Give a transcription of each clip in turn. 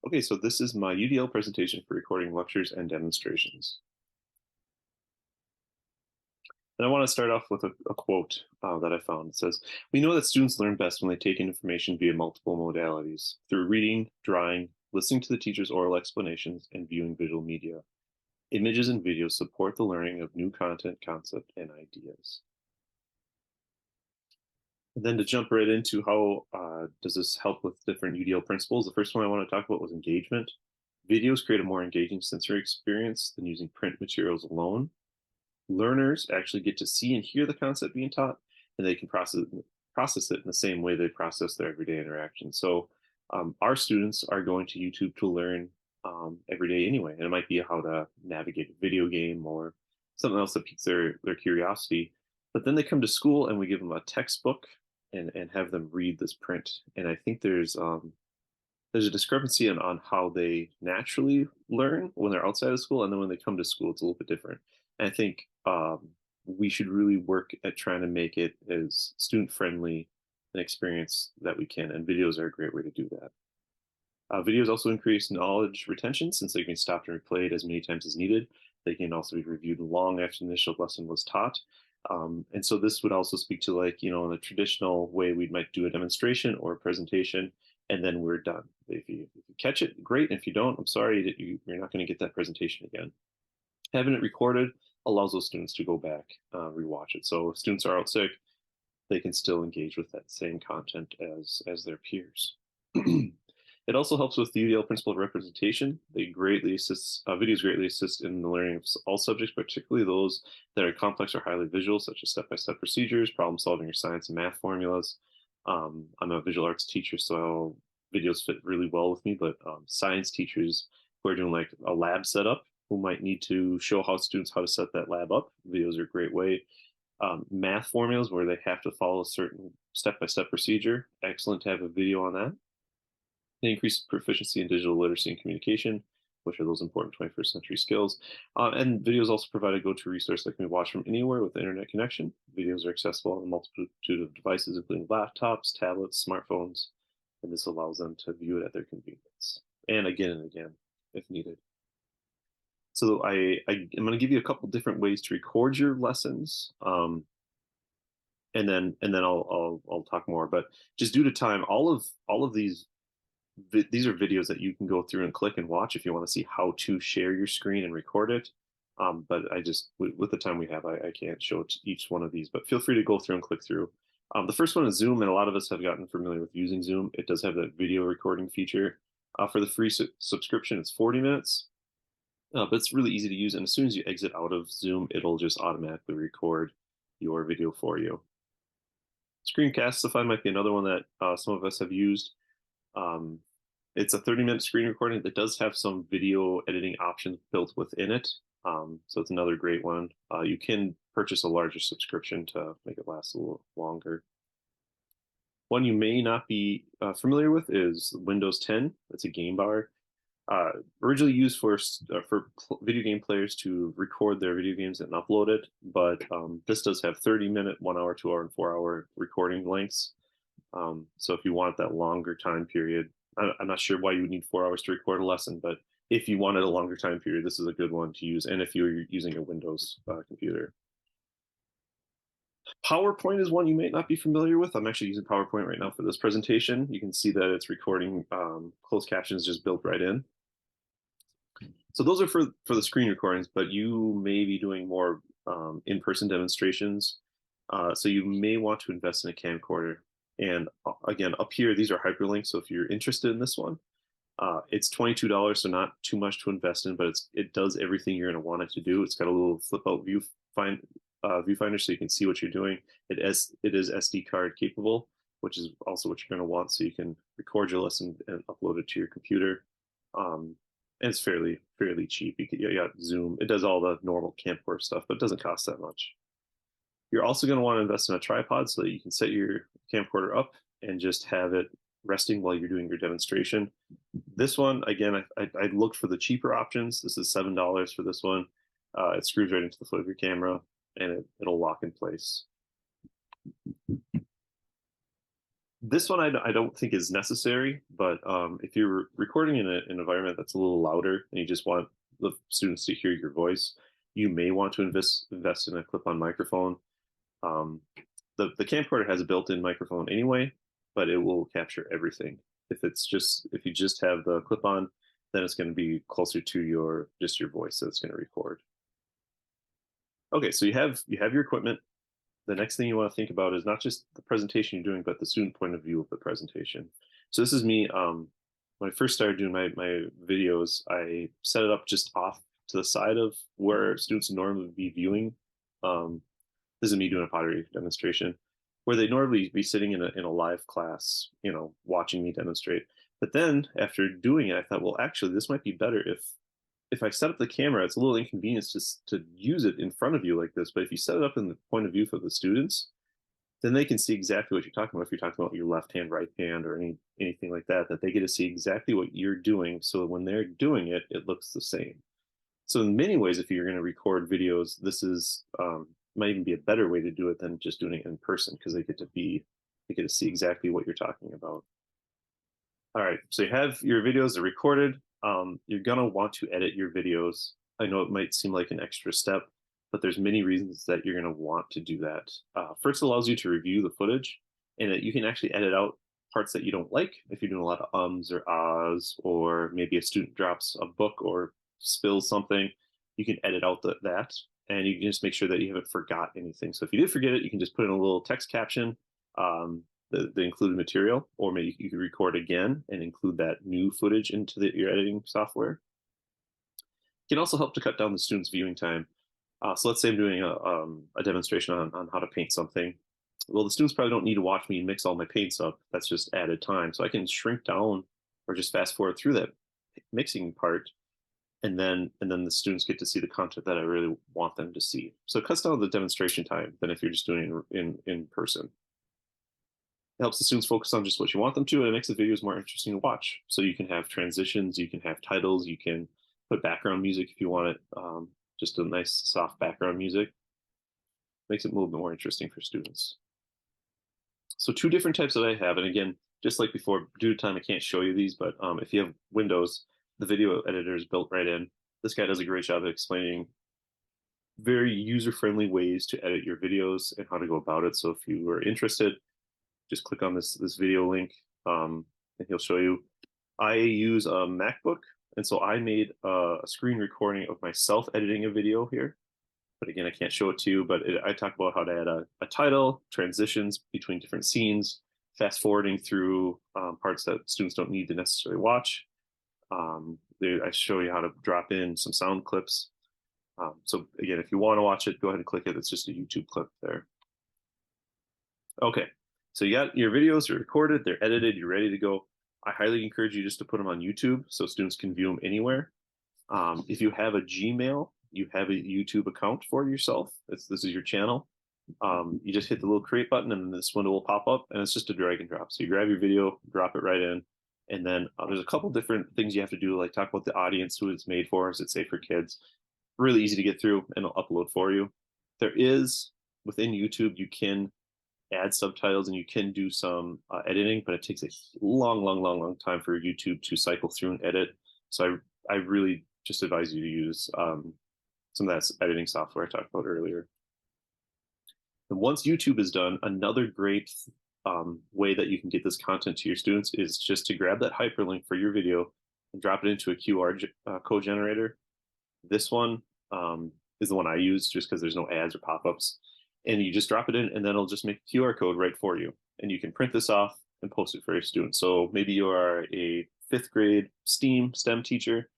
Okay, so this is my UDL presentation for recording lectures and demonstrations. And I want to start off with a quote that I found. It says, "We know that students learn best when they take in information via multiple modalities, through reading, drawing, listening to the teacher's oral explanations, and viewing visual media. Images and videos support the learning of new content, concept, and ideas." And then to jump right into how does this help with different UDL principles, the first one I want to talk about was engagement. Videos create a more engaging sensory experience than using print materials alone. Learners actually get to see and hear the concept being taught, and they can process it in the same way they process their everyday interactions. So our students are going to YouTube to learn every day anyway, and it might be how to navigate a video game or something else that piques their curiosity. But then they come to school, and we give them a textbook and have them read this print. And I think there's a discrepancy on how they naturally learn when they're outside of school, and then when they come to school, it's a little bit different. And I think we should really work at trying to make it as student friendly an experience that we can, and videos are a great way to do that. Videos also increase knowledge retention since they can be stopped and replayed as many times as needed. They can also be reviewed long after the initial lesson was taught. And so this would also speak to, like, in a traditional way, we might do a demonstration or a presentation, and then we're done. If you catch it, great. And if you don't, I'm sorry that you're not going to get that presentation again. Having it recorded allows those students to go back, rewatch it. So if students are out sick, they can still engage with that same content as their peers. It also helps with the UDL principle of representation. They greatly assist, videos greatly assist in the learning of all subjects, particularly those that are complex or highly visual, such as step-by-step procedures, problem solving, or science and math formulas. I'm a visual arts teacher, so videos fit really well with me, but science teachers who are doing like a lab setup, who might need to show students how to set that lab up, videos are a great way. Math formulas where they have to follow a certain step-by-step procedure, excellent to have a video on that. They increase proficiency in digital literacy and communication, which are those important 21st century skills. And videos also provide a go-to resource that can be watched from anywhere with internet connection. Videos are accessible on a multitude of devices, including laptops, tablets, smartphones, and this allows them to view it at their convenience and again if needed. So I'm going to give you a couple different ways to record your lessons, and then I'll talk more. But just due to time, all of these are videos that you can go through and click and watch if you want to see how to share your screen and record it. But I just, with the time we have, I can't show each one of these, but feel free to go through and click through. The first one is Zoom, and a lot of us have gotten familiar with using Zoom. It does have that video recording feature. For the free subscription, it's 40 minutes, but it's really easy to use. And as soon as you exit out of Zoom, it'll just automatically record your video for you. Screencastify might be another one that some of us have used. It's a 30-minute screen recording that does have some video editing options built within it. So it's another great one. You can purchase a larger subscription to make it last a little longer. One you may not be familiar with is Windows 10. It's a game bar. Originally used for video game players to record their video games and upload it, but this does have 30-minute, 1 hour, 2 hour, and 4 hour recording lengths. So if you want that longer time period, I'm not sure why you would need 4 hours to record a lesson, but if you wanted a longer time period, this is a good one to use. And if you're using a Windows computer. PowerPoint is one you may not be familiar with. I'm actually using PowerPoint right now for this presentation. You can see that it's recording closed captions just built right in. So those are for the screen recordings, but you may be doing more in-person demonstrations. So you may want to invest in a camcorder. And again, up here, these are hyperlinks. So if you're interested in this one, it's $22, so not too much to invest in, but it does everything you're going to want it to do. It's got a little flip-out viewfinder so you can see what you're doing. It is SD card capable, which is also what you're going to want, so you can record your lesson and upload it to your computer. And it's fairly cheap. You got Zoom. It does all the normal camcorder stuff, but it doesn't cost that much. You're also going to want to invest in a tripod so that you can set your camcorder up and just have it resting while you're doing your demonstration. This one, again, I looked for the cheaper options. This is $7 for this one. It screws right into the foot of your camera, and it'll lock in place. This one I don't think is necessary, but if you're recording in an environment that's a little louder and you just want the students to hear your voice, you may want to invest in a clip-on microphone. Um, the camcorder has a built-in microphone anyway, but it will capture everything. If you just have the clip-on, then it's going to be closer to your voice that's going to record. Okay, so you have your equipment. The next thing you want to think about is not just the presentation you're doing, but the student point of view of the presentation. So this is me. When I first started doing my videos, I set it up just off to the side of where students normally would be viewing. Um, this is me doing a pottery demonstration, where they normally be sitting in a live class, watching me demonstrate. But then after doing it, I thought, well, actually, this might be better if I set up the camera. It's a little inconvenience just to use it in front of you like this. But if you set it up in the point of view for the students, then they can see exactly what you're talking about. If you're talking about your left hand, right hand, or anything like that, that they get to see exactly what you're doing. So when they're doing it, it looks the same. So in many ways, if you're going to record videos, this is might even be a better way to do it than just doing it in person, because they get to see exactly what you're talking about. All right, so you have your videos are recorded. You're gonna want to edit your videos. I know it might seem like an extra step, but there's many reasons that you're gonna want to do that. First, it allows you to review the footage, and you can actually edit out parts that you don't like. If you're doing a lot of ums or ahs, or maybe a student drops a book or spills something, you can edit out that, and you can just make sure that you haven't forgot anything. So if you did forget it, you can just put in a little text caption. The included material, or maybe you could record again and include that new footage into your editing software. It can also help to cut down the student's viewing time. So let's say I'm doing a demonstration on how to paint something. Well, the students probably don't need to watch me mix all my paints up. That's just added time. So I can shrink down or just fast forward through that mixing part, and then the students get to see the content that I really want them to see. So it cuts down the demonstration time than if you're just doing it in person. It helps the students focus on just what you want them to, and it makes the videos more interesting to watch. So you can have transitions, you can have titles, you can put background music if you want it, just a nice soft background music. Makes it a little bit more interesting for students. So two different types that I have, and again, just like before, due to time, I can't show you these, but if you have Windows, the video editor is built right in. This guy does a great job of explaining very user-friendly ways to edit your videos and how to go about it. So if you are interested, just click on this video link, and he'll show you. I use a MacBook, and so I made a screen recording of myself editing a video here. But again, I can't show it to you, but I talk about how to add a title, transitions between different scenes, fast forwarding through parts that students don't need to necessarily watch. I show you how to drop in some sound clips. So again, if you want to watch it, go ahead and click it. It's just a YouTube clip there. Okay, so you got your videos, you're recorded, they're edited, you're ready to go. I highly encourage you just to put them on YouTube so students can view them anywhere. If you have a Gmail, you have a YouTube account for yourself. This is your channel. You just hit the little create button, and this window will pop up, and it's just a drag and drop. So you grab your video, drop it right in, and then there's a couple different things you have to do, like talk about the audience, who it's made for. Is it safe for kids? Really easy to get through, and it'll upload for you. There is, within YouTube, you can add subtitles and you can do some editing, but it takes a long time for YouTube to cycle through and edit. So I really just advise you to use some of that editing software I talked about earlier. And once YouTube is done, another great way that you can get this content to your students is just to grab that hyperlink for your video and drop it into a QR code generator. This one is the one I use just because there's no ads or pop-ups. And you just drop it in, and then it'll just make a QR code right for you. And you can print this off and post it for your students. So maybe you are a 5th grade STEM teacher,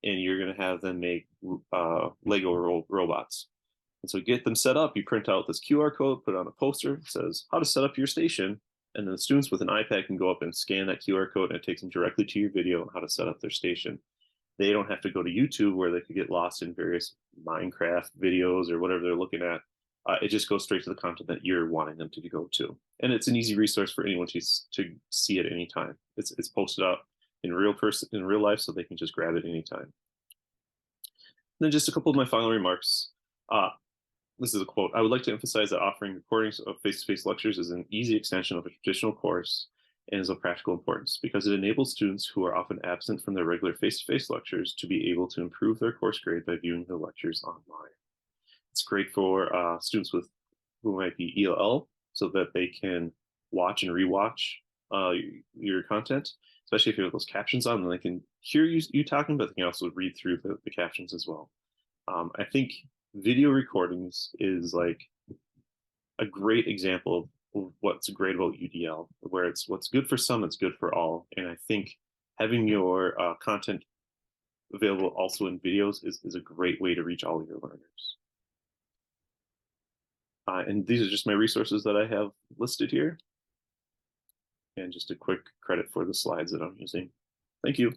and you're going to have them make Lego robots. And so get them set up. You print out this QR code, put it on a poster. It says how to set up your station. And then the students with an iPad can go up and scan that QR code, and it takes them directly to your video on how to set up their station. They don't have to go to YouTube where they could get lost in various Minecraft videos or whatever they're looking at. It just goes straight to the content that you're wanting them to go to. And it's an easy resource for anyone to see at any time. It's posted up in real life, so they can just grab it anytime. And then just a couple of my final remarks. This is a quote. I would like to emphasize that offering recordings of face-to-face lectures is an easy extension of a traditional course and is of practical importance because it enables students who are often absent from their regular face-to-face lectures to be able to improve their course grade by viewing the lectures online. It's great for students with who might be ELL so that they can watch and rewatch your content, especially if you have those captions on, and they can hear you talking, but they can also read through the captions as well. I think video recordings is like a great example of what's great about UDL, where it's what's good for some, it's good for all. And I think having your content available also in videos is a great way to reach all of your learners. And these are just my resources that I have listed here. And just a quick credit for the slides that I'm using. Thank you.